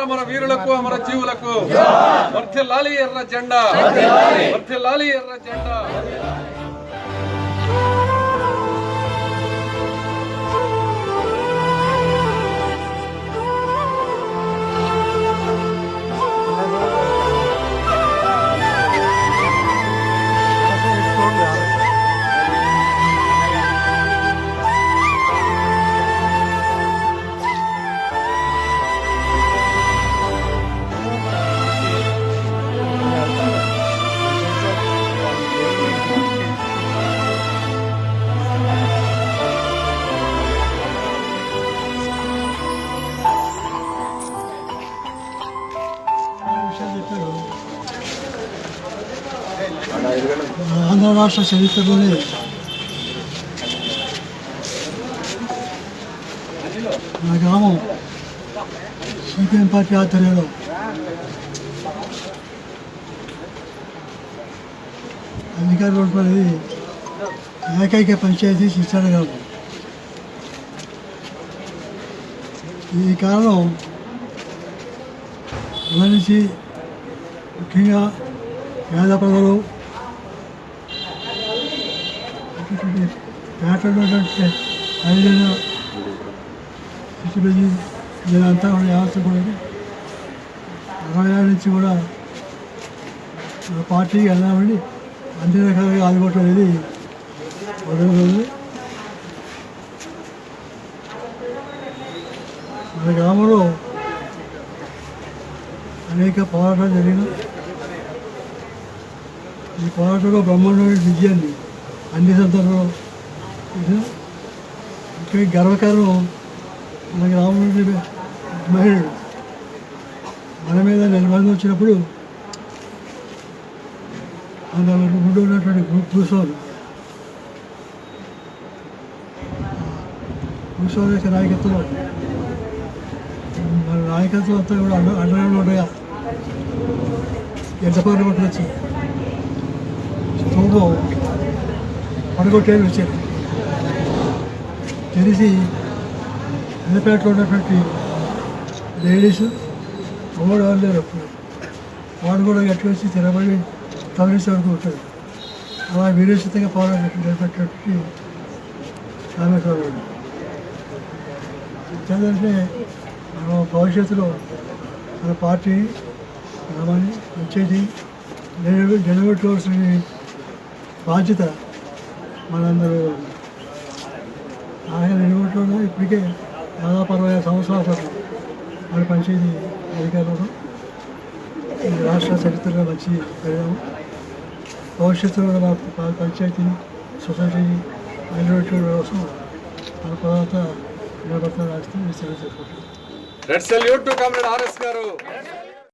అమర వీరులకు అమర జీవులకు వర్ధిల్లాలి ఎర్ర జెండా, వర్ధిల్లాలి ఎర్ర జెండా. ఆంధ్ర రాష్ట్ర చరిత్రలోనే నా గ్రామం సిపిఎం పార్టీ ఆధ్వర్యంలో అధికారులు ఉంటుంది ఏకైక పంచాయతీ శిక్షణ గ్రామం. ఈ కారణం నుంచి ముఖ్యంగా పేద ప్రజలు పేటలో ఐదైన సిసిబెజీ ఇదంతా కూడా వ్యవస్థ కూడా 60 ఏళ్ళ నుంచి కూడా పార్టీకి వెళ్దామని అన్ని రకాలుగా ఆదుకోవటం అనేది మొదలవుతుంది. మన గ్రామంలో అనేక పోరాటాలు జరిగిన ఈ పోరాటంలో బ్రహ్మాండమైన విజయాన్ని అన్ని సందర్భంలో ఇంకా గర్వకారణం మన గ్రామంలో మహిళలు మన మీద నిర్బంధం వచ్చినప్పుడు ముందు ఉన్నటువంటి భూస్వామి యొక్క నాయకత్వంలో మన నాయకత్వం అంతా కూడా అండగా ఉండగా ఎంత పనులు పట్టుకొచ్చి స్తంభం పడగొట్టేది వచ్చారు. తెలిసి ఎన్నపేటలో ఉన్నటువంటి లేడీస్ అమ్మడు వాళ్ళు లేరు. వాడు కూడా గట్టి వచ్చి తిరగబడి తగిలిసి అనుకుంటాడు. అలా వీరేషితంగా పోరాటం నిలబెట్టినటువంటి రామేశ్వరరావు. ఏంటంటే మనం భవిష్యత్తులో మన పార్టీ గ్రామాన్ని పంచాయతీ నిలబెట్టుకోవాల్సిన బాధ్యత మనందరూ. ఆయన నిలబెట్టులో ఇప్పటికే దాదాపు 60 సంవత్సరాల మన పంచాయతీ అధికారులు రాష్ట్ర చరిత్రలో మంచి పెరిగాము. భవిష్యత్తులో మన పంచాయతీని సొసైటీని నిలబెట్టుకోవడం కోసం మన తర్వాత నిలబడతా రాస్తే సెలవు చేసుకుంటాం. Red salute to comrade RS గారు.